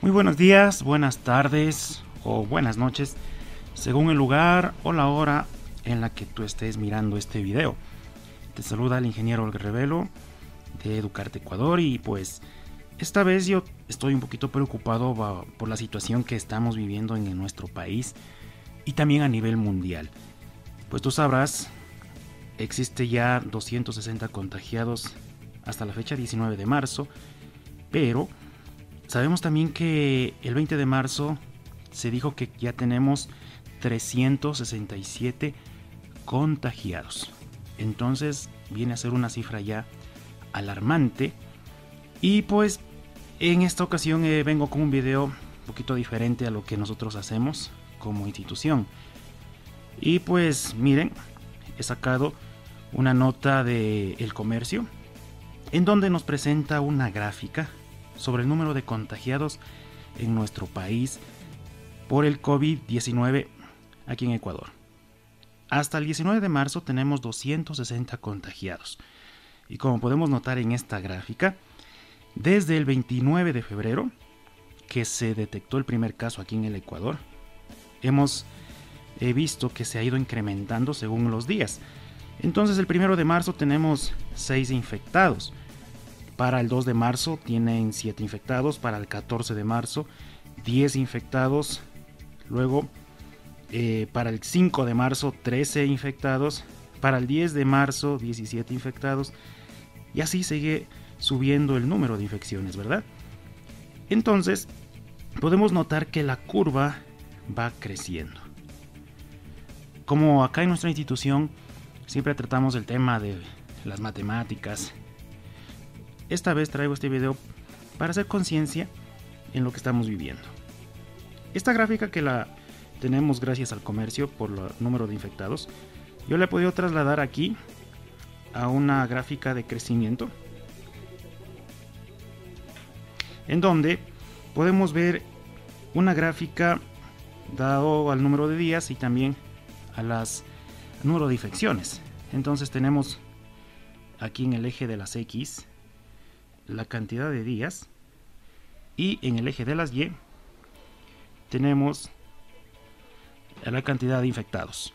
Muy buenos días, buenas tardes o buenas noches, según el lugar o la hora en la que tú estés mirando este video. Te saluda el ingeniero Olga Revelo de Educarte Ecuador y pues esta vez yo estoy un poquito preocupado por la situación que estamos viviendo en nuestro país y también a nivel mundial. Pues tú sabrás, existe ya 260 contagiados hasta la fecha 19 de marzo, pero sabemos también que el 20 de marzo se dijo que ya tenemos 367 contagiados. Entonces viene a ser una cifra ya alarmante. Y pues en esta ocasión vengo con un video un poquito diferente a lo que nosotros hacemos como institución. Y pues miren, he sacado una nota de El Comercio en donde nos presenta una gráfica sobre el número de contagiados en nuestro país por el COVID-19 aquí en Ecuador. Hasta el 19 de marzo tenemos 260 contagiados. Y como podemos notar en esta gráfica, desde el 29 de febrero, que se detectó el primer caso aquí en el Ecuador, hemos visto que se ha ido incrementando según los días. Entonces el 1 de marzo tenemos 6 infectados. Para el 2 de marzo tienen 7 infectados, para el 14 de marzo 10 infectados, luego para el 5 de marzo 13 infectados, para el 10 de marzo 17 infectados y así sigue subiendo el número de infecciones, ¿verdad? Entonces podemos notar que la curva va creciendo. Como acá en nuestra institución siempre tratamos el tema de las matemáticas, esta vez traigo este video para hacer conciencia en lo que estamos viviendo. Esta gráfica que la tenemos gracias al comercio por el número de infectados, yo la he podido trasladar aquí a una gráfica de crecimiento, en donde podemos ver una gráfica dado al número de días y también al número de infecciones. Entonces tenemos aquí en el eje de las X la cantidad de días y en el eje de las Y tenemos la cantidad de infectados.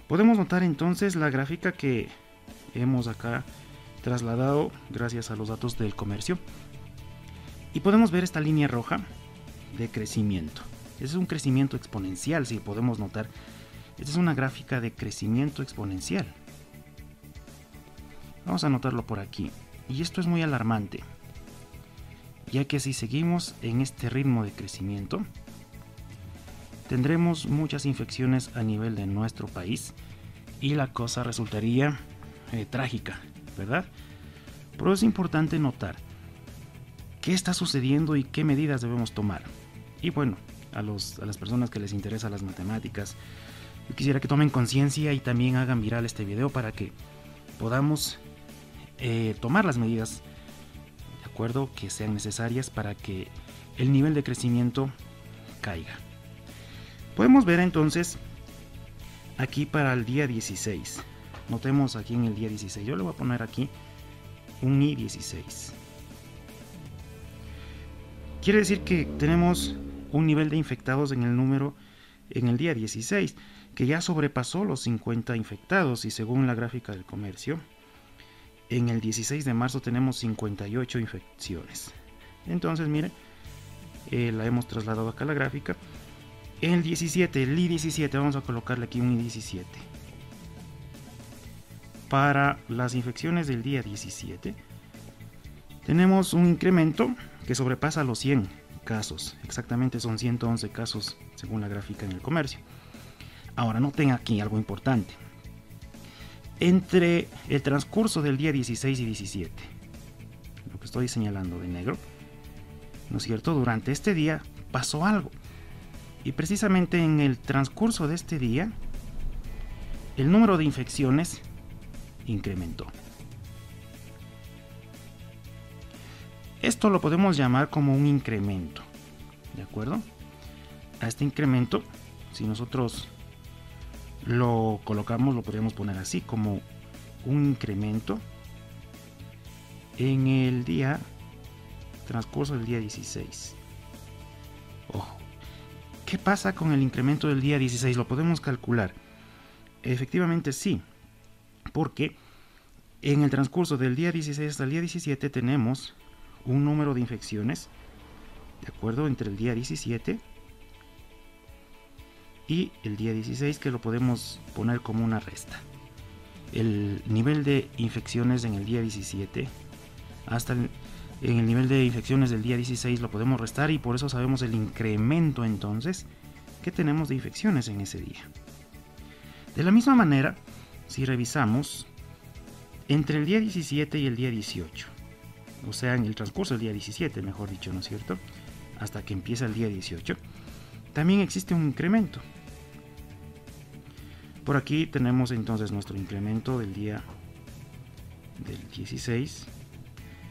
Podemos notar entonces la gráfica que hemos acá trasladado gracias a los datos del comercio y podemos ver esta línea roja de crecimiento. Es un crecimiento exponencial, si podemos notar. Esta es una gráfica de crecimiento exponencial. Vamos a anotarlo por aquí. Y esto es muy alarmante, ya que si seguimos en este ritmo de crecimiento, tendremos muchas infecciones a nivel de nuestro país y la cosa resultaría trágica, ¿verdad? Pero es importante notar qué está sucediendo y qué medidas debemos tomar. Y bueno, a las personas que les interesan las matemáticas, yo quisiera que tomen conciencia y también hagan viral este video para que podamos tomar las medidas de acuerdo que sean necesarias para que el nivel de crecimiento caiga. Podemos ver entonces aquí para el día 16. Notemos aquí en el día 16. Yo le voy a poner aquí un I16. Quiere decir que tenemos un nivel de infectados en el día 16, que ya sobrepasó los 50 infectados y según la gráfica del comercio, en el 16 de marzo tenemos 58 infecciones. Entonces miren, la hemos trasladado acá a la gráfica. En el 17, el I17, vamos a colocarle aquí un I17. Para las infecciones del día 17, tenemos un incremento que sobrepasa los 100 casos. Exactamente son 111 casos según la gráfica en el comercio. Ahora noten aquí algo importante. Entre el transcurso del día 16 y 17, lo que estoy señalando de negro, ¿no es cierto? Durante este día pasó algo. Y precisamente en el transcurso de este día, el número de infecciones incrementó. Esto lo podemos llamar como un incremento, ¿de acuerdo? A este incremento, si nosotros lo colocamos, lo podríamos poner así, como un incremento en el transcurso del día 16. ¿Qué pasa con el incremento del día 16? ¿Lo podemos calcular? Efectivamente sí, porque en el transcurso del día 16 hasta el día 17 tenemos un número de infecciones, ¿de acuerdo? Entre el día 17 y el día 16, que lo podemos poner como una resta. El nivel de infecciones en el día 17 hasta en el nivel de infecciones del día 16 lo podemos restar, y por eso sabemos el incremento entonces que tenemos de infecciones en ese día. De la misma manera, si revisamos entre el día 17 y el día 18, o sea, en el transcurso del día 17, mejor dicho, ¿no es cierto?, hasta que empieza el día 18, también existe un incremento. Por aquí tenemos entonces nuestro incremento del día del 16.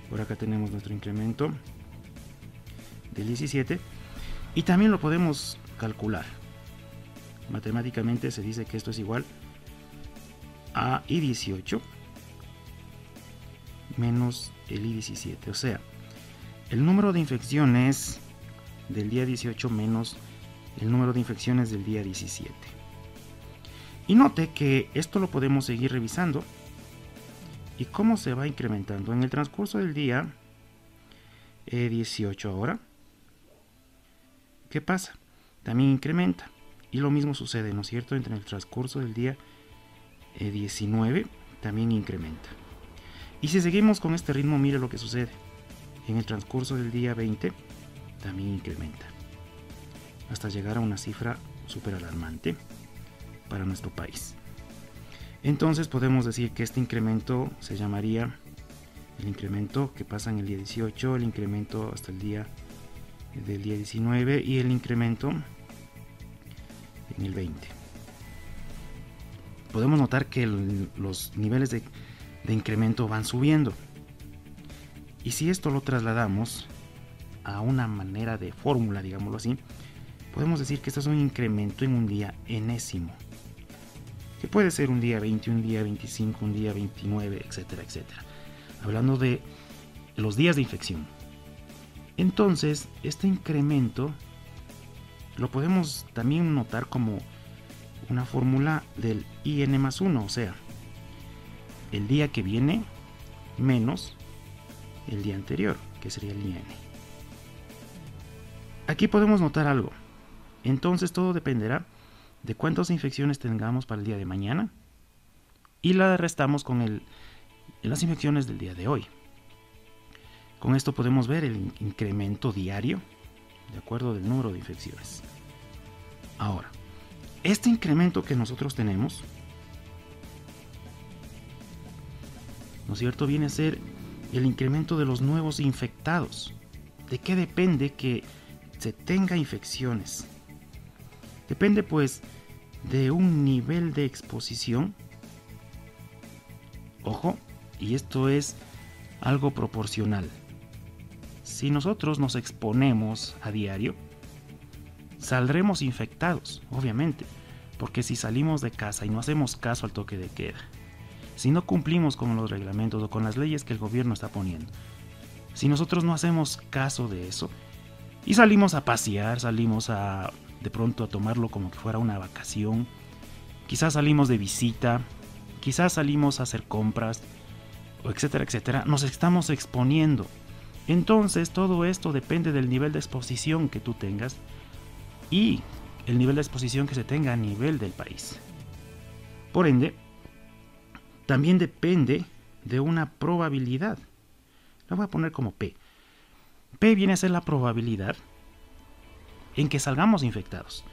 Por acá tenemos nuestro incremento del 17. Y también lo podemos calcular. Matemáticamente se dice que esto es igual a I18 menos el I17. O sea, el número de infecciones del día 18 menos el número de infecciones del día 17. Y note que esto lo podemos seguir revisando. ¿Y cómo se va incrementando? En el transcurso del día 18 ahora, ¿qué pasa? También incrementa. Y lo mismo sucede, ¿no es cierto? Entre el transcurso del día 19 también incrementa. Y si seguimos con este ritmo, mire lo que sucede. En el transcurso del día 20 también incrementa, hasta llegar a una cifra súper alarmante para nuestro país. Entonces podemos decir que este incremento se llamaría el incremento que pasa en el día 18, el incremento hasta el día del día 19 y el incremento en el 20. Podemos notar que los niveles de incremento van subiendo. Y si esto lo trasladamos a una manera de fórmula, digámoslo así, podemos decir que esto es un incremento en un día enésimo, que puede ser un día 20, un día 25, un día 29, etcétera, etcétera. Hablando de los días de infección. Entonces, este incremento lo podemos también notar como una fórmula del IN+1, o sea, el día que viene menos el día anterior, que sería el IN. Aquí podemos notar algo. Entonces todo dependerá de cuántas infecciones tengamos para el día de mañana y la restamos con las infecciones del día de hoy. Con esto podemos ver el incremento diario de acuerdo del número de infecciones. Ahora, este incremento que nosotros tenemos, ¿no es cierto?, viene a ser el incremento de los nuevos infectados. ¿De qué depende que se tenga infecciones? Depende pues de un nivel de exposición. Ojo, y esto es algo proporcional. Si nosotros nos exponemos a diario, saldremos infectados, obviamente, porque si salimos de casa y no hacemos caso al toque de queda, si no cumplimos con los reglamentos o con las leyes que el gobierno está poniendo, si nosotros no hacemos caso de eso y salimos a pasear, salimos de pronto a tomarlo como que fuera una vacación, quizás salimos de visita, quizás salimos a hacer compras, etcétera, etcétera, nos estamos exponiendo. Entonces todo esto depende del nivel de exposición que tú tengas y el nivel de exposición que se tenga a nivel del país. Por ende, también depende de una probabilidad. La voy a poner como P. P viene a ser la probabilidad en que salgamos infectados.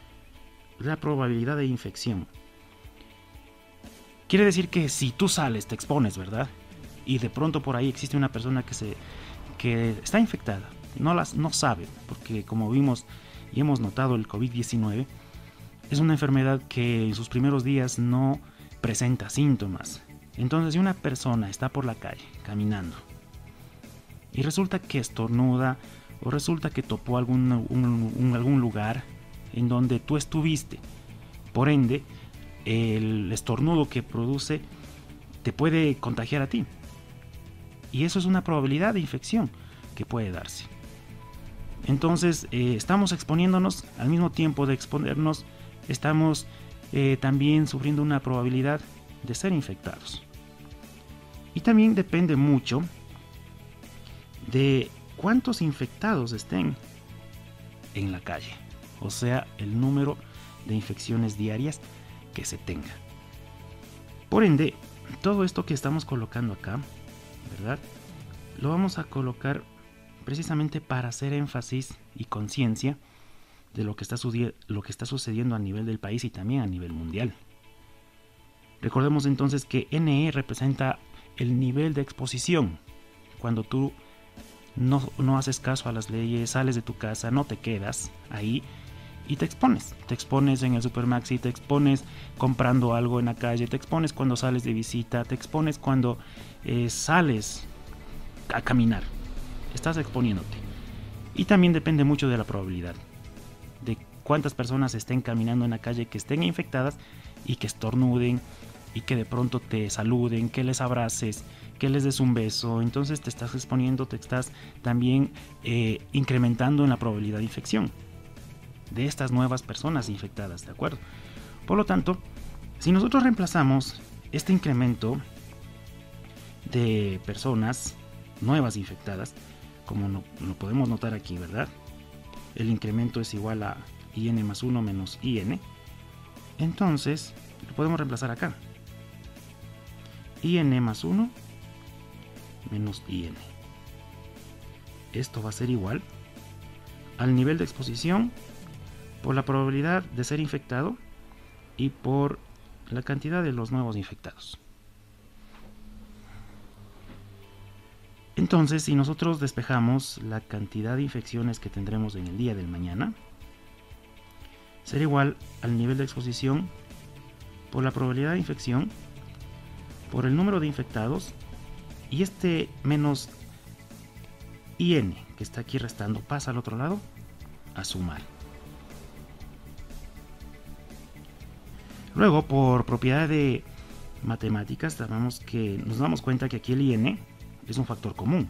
La probabilidad de infección. Quiere decir que si tú sales, te expones, ¿verdad? Y de pronto por ahí existe una persona que está infectada. No sabe, porque como vimos y hemos notado, el COVID-19 es una enfermedad que en sus primeros días no presenta síntomas. Entonces, si una persona está por la calle caminando y resulta que estornuda o resulta que topó algún lugar en donde tú estuviste, por ende, el estornudo que produce te puede contagiar a ti. Y eso es una probabilidad de infección que puede darse. Entonces estamos exponiéndonos, al mismo tiempo de exponernos, estamos también sufriendo una probabilidad de ser infectados. Y también depende mucho de cuántos infectados estén en la calle, o sea, el número de infecciones diarias que se tenga. Por ende, todo esto que estamos colocando acá, ¿verdad? Lo vamos a colocar precisamente para hacer énfasis y conciencia de lo que está sucediendo a nivel del país y también a nivel mundial. Recordemos entonces que NE representa el nivel de exposición. Cuando tú no haces caso a las leyes, sales de tu casa, no te quedas ahí y te expones en el Supermaxi, te expones comprando algo en la calle, te expones cuando sales de visita, te expones cuando sales a caminar, estás exponiéndote. Y también depende mucho de la probabilidad de cuántas personas estén caminando en la calle que estén infectadas y que estornuden y que de pronto te saluden, que les abraces, que les des un beso. Entonces te estás exponiendo, te estás también incrementando en la probabilidad de infección de estas nuevas personas infectadas, ¿de acuerdo? Por lo tanto, si nosotros reemplazamos este incremento de personas nuevas infectadas, como lo podemos notar aquí, ¿verdad? El incremento es igual a IN más 1 menos IN. Entonces, lo podemos reemplazar acá. IN más 1 menos IN. Esto va a ser igual al nivel de exposición por la probabilidad de ser infectado y por la cantidad de los nuevos infectados. Entonces, si nosotros despejamos la cantidad de infecciones que tendremos en el día del mañana, será igual al nivel de exposición por la probabilidad de infección por el número de infectados y este menos IN que está aquí restando pasa al otro lado a sumar. Luego, por propiedad de matemáticas, nos damos cuenta que aquí el IN es un factor común.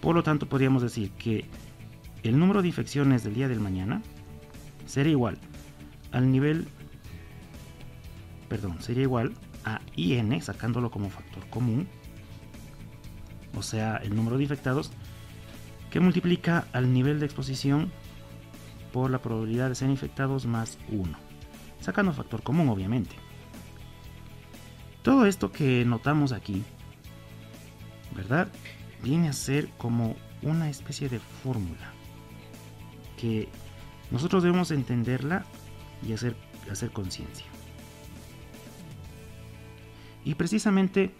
Por lo tanto, podríamos decir que el número de infecciones del día del mañana sería igual al nivel, sería igual a IN, sacándolo como factor común, o sea, el número de infectados, que multiplica al nivel de exposición por la probabilidad de ser infectados más 1, sacando factor común, obviamente. Todo esto que notamos aquí, ¿verdad?, viene a ser como una especie de fórmula que nosotros debemos entenderla y hacer conciencia. Y precisamente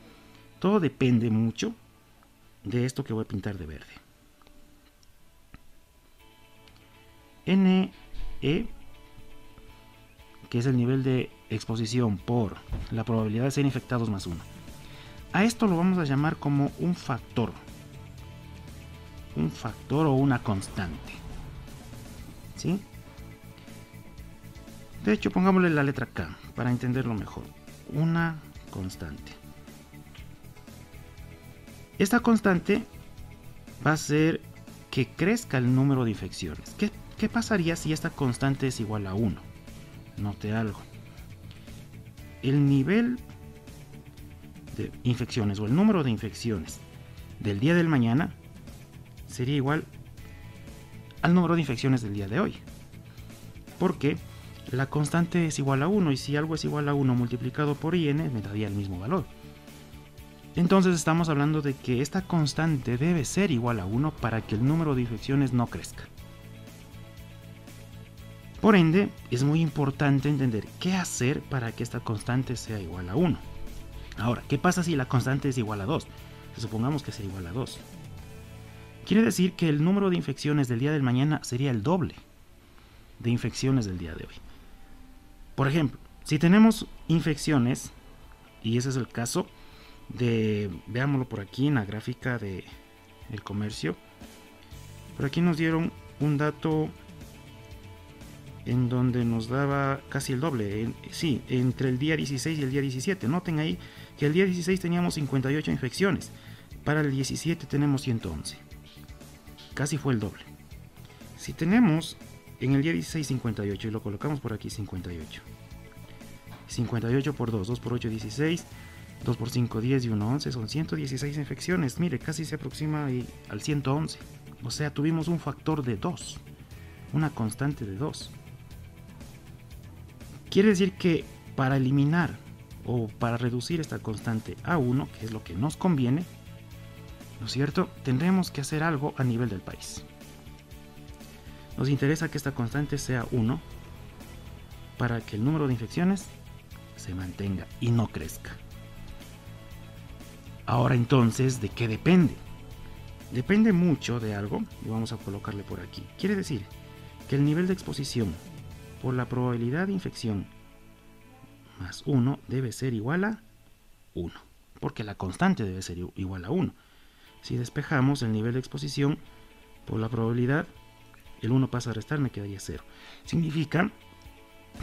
todo depende mucho de esto que voy a pintar de verde. NE, que es el nivel de exposición por la probabilidad de ser infectados más 1. A esto lo vamos a llamar como un factor o una constante, ¿sí? De hecho, pongámosle la letra K para entenderlo mejor. Una constante. Esta constante va a hacer que crezca el número de infecciones. ¿Qué pasaría si esta constante es igual a 1? Note algo. El nivel de infecciones o el número de infecciones del día del mañana sería igual al número de infecciones del día de hoy, porque la constante es igual a 1 y si algo es igual a 1 multiplicado por IN me daría el mismo valor. Entonces estamos hablando de que esta constante debe ser igual a 1 para que el número de infecciones no crezca. Por ende, es muy importante entender qué hacer para que esta constante sea igual a 1. Ahora, ¿qué pasa si la constante es igual a 2? Supongamos que sea igual a 2. Quiere decir que el número de infecciones del día del mañana sería el doble de infecciones del día de hoy. Por ejemplo, si tenemos infecciones, y ese es el caso de, veámoslo por aquí en la gráfica del comercio, por aquí nos dieron un dato en donde nos daba casi el doble, sí, entre el día 16 y el día 17. Noten ahí que el día 16 teníamos 58 infecciones, para el 17 tenemos 111. casi fue el doble. Si tenemos en el día 16 58 y lo colocamos por aquí 58. 58 por 2, 2 por 8 16, 2 por 5 10 y 1 11, son 116 infecciones. Mire, casi se aproxima al 111. O sea, tuvimos un factor de 2, una constante de 2. Quiere decir que para eliminar o para reducir esta constante a 1, que es lo que nos conviene, ¿no es cierto?, tendremos que hacer algo a nivel del país. Nos interesa que esta constante sea 1 para que el número de infecciones se mantenga y no crezca. Ahora entonces, ¿de qué depende? Depende mucho de algo y vamos a colocarle por aquí. Quiere decir que el nivel de exposición por la probabilidad de infección más 1 debe ser igual a 1, porque la constante debe ser igual a 1. Si despejamos el nivel de exposición por la probabilidad, el 1 pasa a restar, me quedaría 0. Significa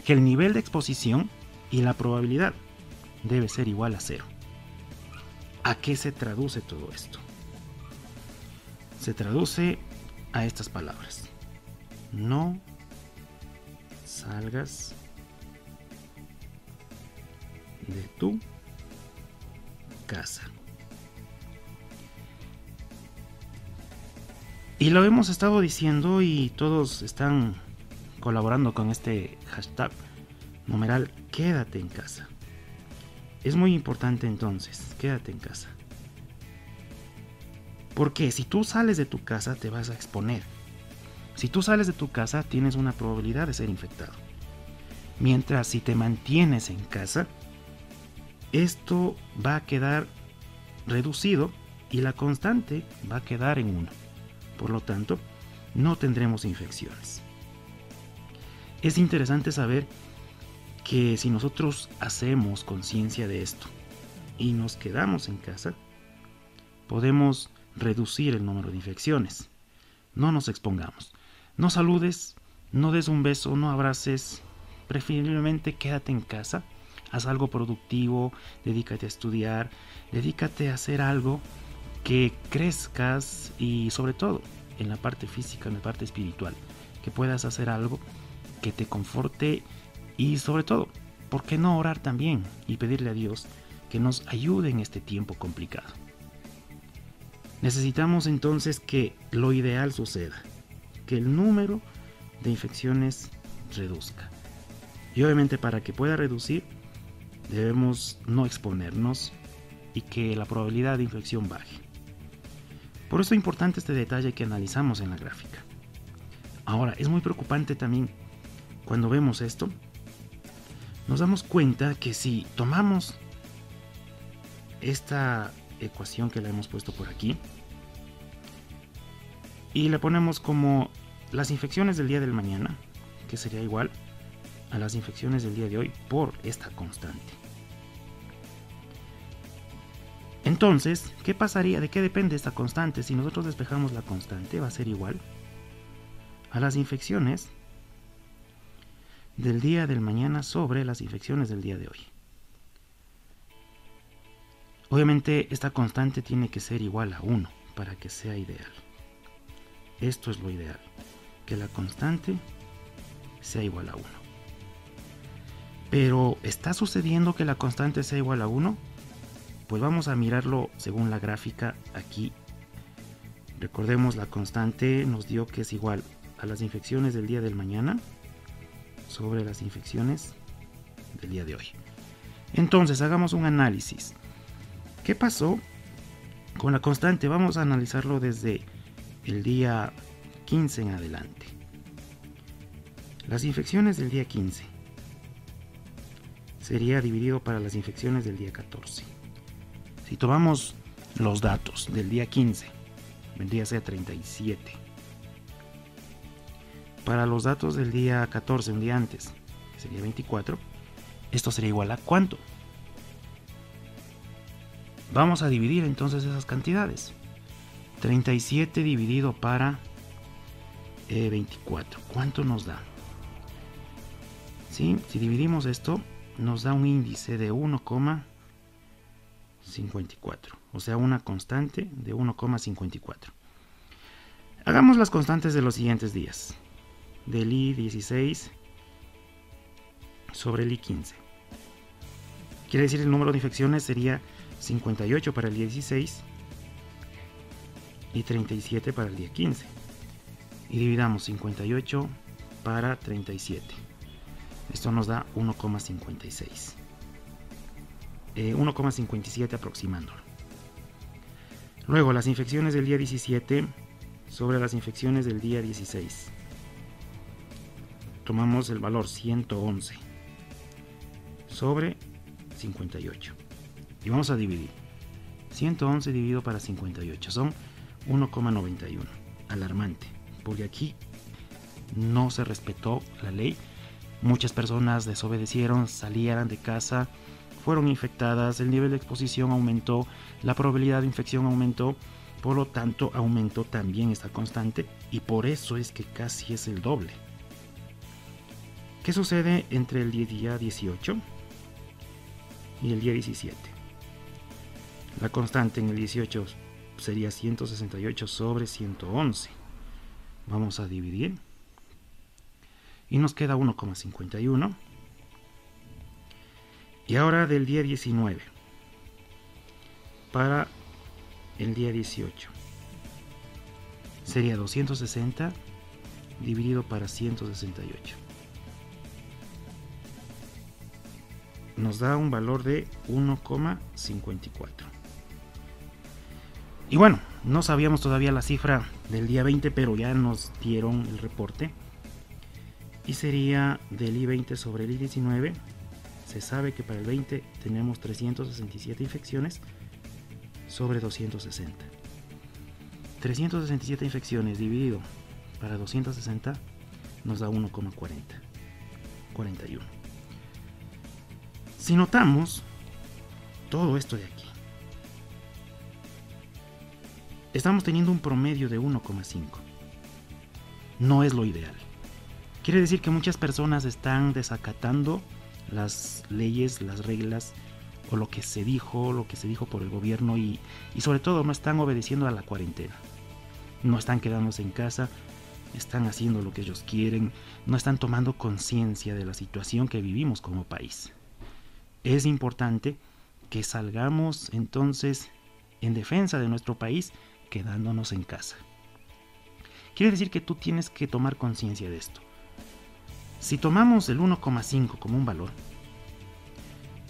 que el nivel de exposición y la probabilidad debe ser igual a 0. ¿A qué se traduce todo esto? Se traduce a estas palabras: no salgas de tu casa. Y lo hemos estado diciendo y todos están colaborando con este hashtag numeral quédate en casa. Es muy importante entonces, quédate en casa. Porque si tú sales de tu casa te vas a exponer. Si tú sales de tu casa tienes una probabilidad de ser infectado. Mientras si te mantienes en casa, esto va a quedar reducido y la constante va a quedar en 1. Por lo tanto, no tendremos infecciones. Es interesante saber que si nosotros hacemos conciencia de esto y nos quedamos en casa, podemos reducir el número de infecciones. No nos expongamos. No saludes, no des un beso, no abraces. Preferiblemente quédate en casa. Haz algo productivo, dedícate a estudiar, dedícate a hacer algo que crezcas y sobre todo en la parte física, en la parte espiritual, que puedas hacer algo que te conforte y sobre todo, ¿por qué no orar también y pedirle a Dios que nos ayude en este tiempo complicado? Necesitamos entonces que lo ideal suceda, que el número de infecciones reduzca. Y obviamente para que pueda reducir, debemos no exponernos y que la probabilidad de infección baje. Por eso es importante este detalle que analizamos en la gráfica. Ahora, es muy preocupante también cuando vemos esto. Nos damos cuenta que si tomamos esta ecuación que la hemos puesto por aquí y le ponemos como las infecciones del día del mañana, que sería igual a las infecciones del día de hoy por esta constante. Entonces, ¿qué pasaría? ¿De qué depende esta constante? Si nosotros despejamos la constante, va a ser igual a las infecciones del día del mañana sobre las infecciones del día de hoy. Obviamente, esta constante tiene que ser igual a 1 para que sea ideal. Esto es lo ideal, que la constante sea igual a 1. Pero, ¿está sucediendo que la constante sea igual a 1? Pues vamos a mirarlo según la gráfica aquí. Recordemos, la constante nos dio que es igual a las infecciones del día del mañana sobre las infecciones del día de hoy. Entonces, hagamos un análisis. ¿Qué pasó con la constante? Vamos a analizarlo desde el día 15 en adelante. Las infecciones del día 15 sería dividido para las infecciones del día 14. Si tomamos los datos del día 15, vendría a ser 37. Para los datos del día 14, un día antes, que sería 24, esto sería igual a ¿cuánto? Vamos a dividir entonces esas cantidades. 37 dividido para 24. ¿Cuánto nos da? ¿Sí? Si dividimos esto, nos da un índice de 1,54. O sea, una constante de 1,54. Hagamos las constantes de los siguientes días. Del I16 sobre el I15. Quiere decir el número de infecciones sería 58 para el día 16 y 37 para el día 15. Y dividamos 58 para 37. Esto nos da 1,56. 1,57 aproximándolo. Luego las infecciones del día 17 sobre las infecciones del día 16. Tomamos el valor 111 sobre 58 y vamos a dividir. 111 dividido para 58 son 1,91. Alarmante, porque aquí no se respetó la ley. Muchas personas desobedecieron, salieron de casa, fueron infectadas, el nivel de exposición aumentó, la probabilidad de infección aumentó, por lo tanto aumentó también esta constante y por eso es que casi es el doble. ¿Qué sucede entre el día 18 y el día 17? La constante en el 18 sería 168 sobre 111. Vamos a dividir y nos queda 1,51. Y ahora del día 19 para el día 18 sería 260 dividido para 168. Nos da un valor de 1,54. Y bueno, no sabíamos todavía la cifra del día 20, pero ya nos dieron el reporte. Y sería del I20 sobre el I19. Se sabe que para el 20 tenemos 367 infecciones sobre 260. 367 infecciones dividido para 260 nos da 1,41. Si notamos todo esto de aquí, estamos teniendo un promedio de 1,5. No es lo ideal. Quiere decir que muchas personas están desacatando las leyes, las reglas o lo que se dijo por el gobierno y sobre todo no están obedeciendo a la cuarentena. No están quedándose en casa, están haciendo lo que ellos quieren, no están tomando conciencia de la situación que vivimos como país. Es importante que salgamos entonces en defensa de nuestro país quedándonos en casa. Quiere decir que tú tienes que tomar conciencia de esto. Si tomamos el 1,5 como un valor,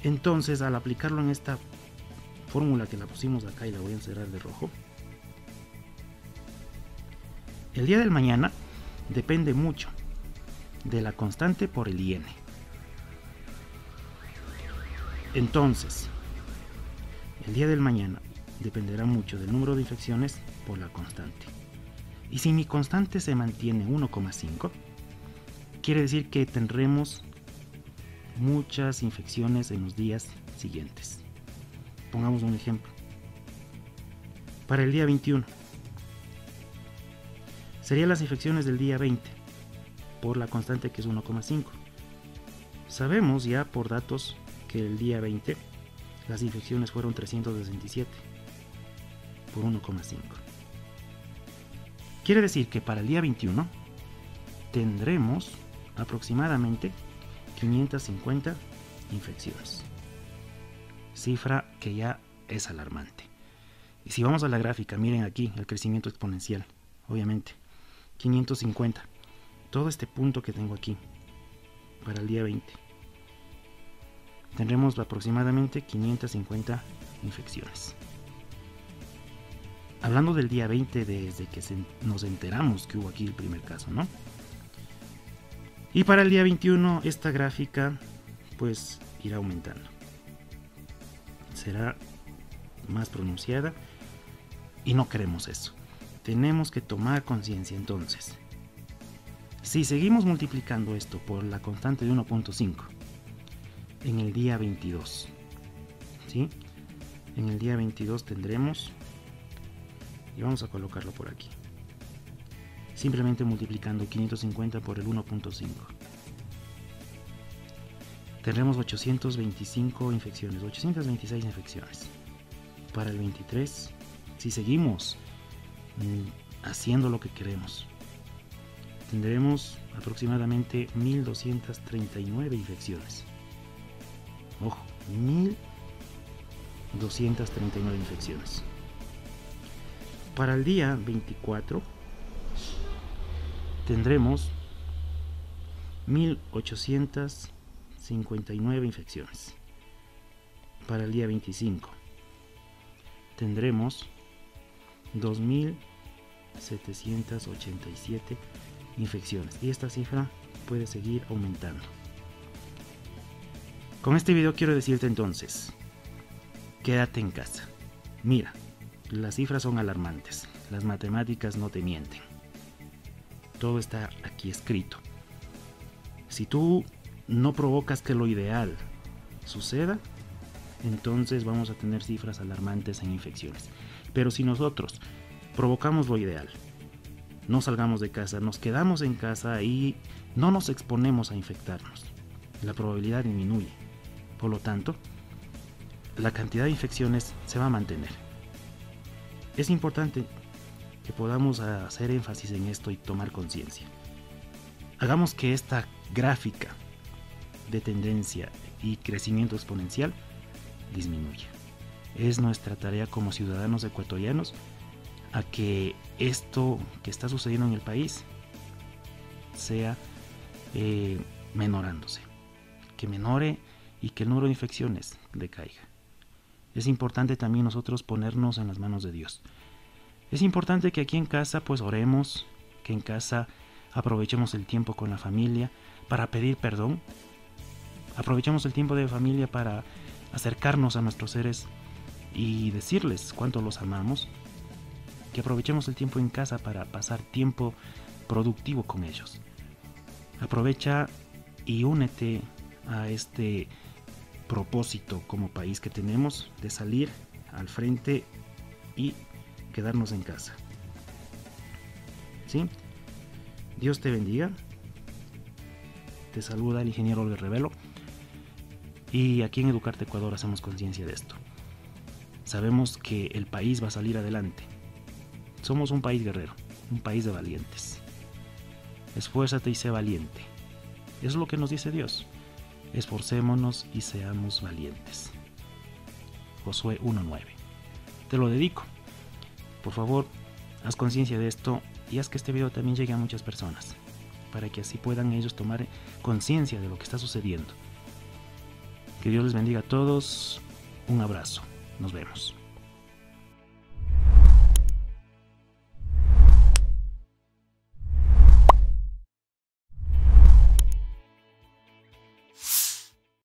entonces al aplicarlo en esta fórmula que la pusimos acá y la voy a encerrar de rojo, el día del mañana depende mucho de la constante por el IN. Entonces, el día del mañana dependerá mucho del número de infecciones por la constante. Y si mi constante se mantiene 1,5, quiere decir que tendremos muchas infecciones en los días siguientes. Pongamos un ejemplo. Para el día 21, serían las infecciones del día 20 por la constante que es 1,5. Sabemos ya por datos que el día 20 las infecciones fueron 367 por 1,5. Quiere decir que para el día 21 tendremos aproximadamente 550 infecciones. Cifra que ya es alarmante. Y si vamos a la gráfica, miren aquí el crecimiento exponencial. Obviamente, 550. Todo este punto que tengo aquí para el día 20. Tendremos aproximadamente 550 infecciones. Hablando del día 20, desde que nos enteramos que hubo aquí el primer caso, ¿no? Y para el día 21 esta gráfica pues irá aumentando. Será más pronunciada y no queremos eso. Tenemos que tomar conciencia entonces. Si seguimos multiplicando esto por la constante de 1,5 en el día 22, ¿sí? En el día 22 tendremos, y vamos a colocarlo por aquí, simplemente multiplicando 550 por el 1,5. Tendremos 825 infecciones, 826 infecciones. Para el 23, si seguimos haciendo lo que queremos. Tendremos aproximadamente 1239 infecciones. Ojo, 1239 infecciones. Para el día 24 tendremos 1859 infecciones. Para el día 25 tendremos 2787 infecciones, y esta cifra puede seguir aumentando. Con este video quiero decirte entonces, quédate en casa. Mira, las cifras son alarmantes, las matemáticas no te mienten. Todo está aquí escrito. Si tú no provocas que lo ideal suceda, entonces vamos a tener cifras alarmantes en infecciones. Pero si nosotros provocamos lo ideal, no salgamos de casa, nos quedamos en casa y no nos exponemos a infectarnos, la probabilidad disminuye. Por lo tanto, la cantidad de infecciones se va a mantener. Es importante que podamos hacer énfasis en esto y tomar conciencia. Hagamos que esta gráfica de tendencia y crecimiento exponencial disminuya. Es nuestra tarea como ciudadanos ecuatorianos a que esto que está sucediendo en el país sea menorándose, que menore y que el número de infecciones decaiga. Es importante también nosotros ponernos en las manos de Dios. Es importante que aquí en casa pues oremos, que en casa aprovechemos el tiempo con la familia para pedir perdón. Aprovechemos el tiempo de familia para acercarnos a nuestros seres y decirles cuánto los amamos. Que aprovechemos el tiempo en casa para pasar tiempo productivo con ellos. Aprovecha y únete a este propósito como país que tenemos de salir al frente y quedarnos en casa. ¿Sí? Dios te bendiga. Te saluda el ingeniero Olga Revelo. Y aquí en Educarte Ecuador hacemos conciencia de esto. Sabemos que el país va a salir adelante. Somos un país guerrero, un país de valientes. Esfuérzate y sé valiente. Eso es lo que nos dice Dios. Esforcémonos y seamos valientes. Josué 1:9. Te lo dedico. Por favor, haz conciencia de esto y haz que este video también llegue a muchas personas, para que así puedan ellos tomar conciencia de lo que está sucediendo. Que Dios les bendiga a todos. Un abrazo. Nos vemos.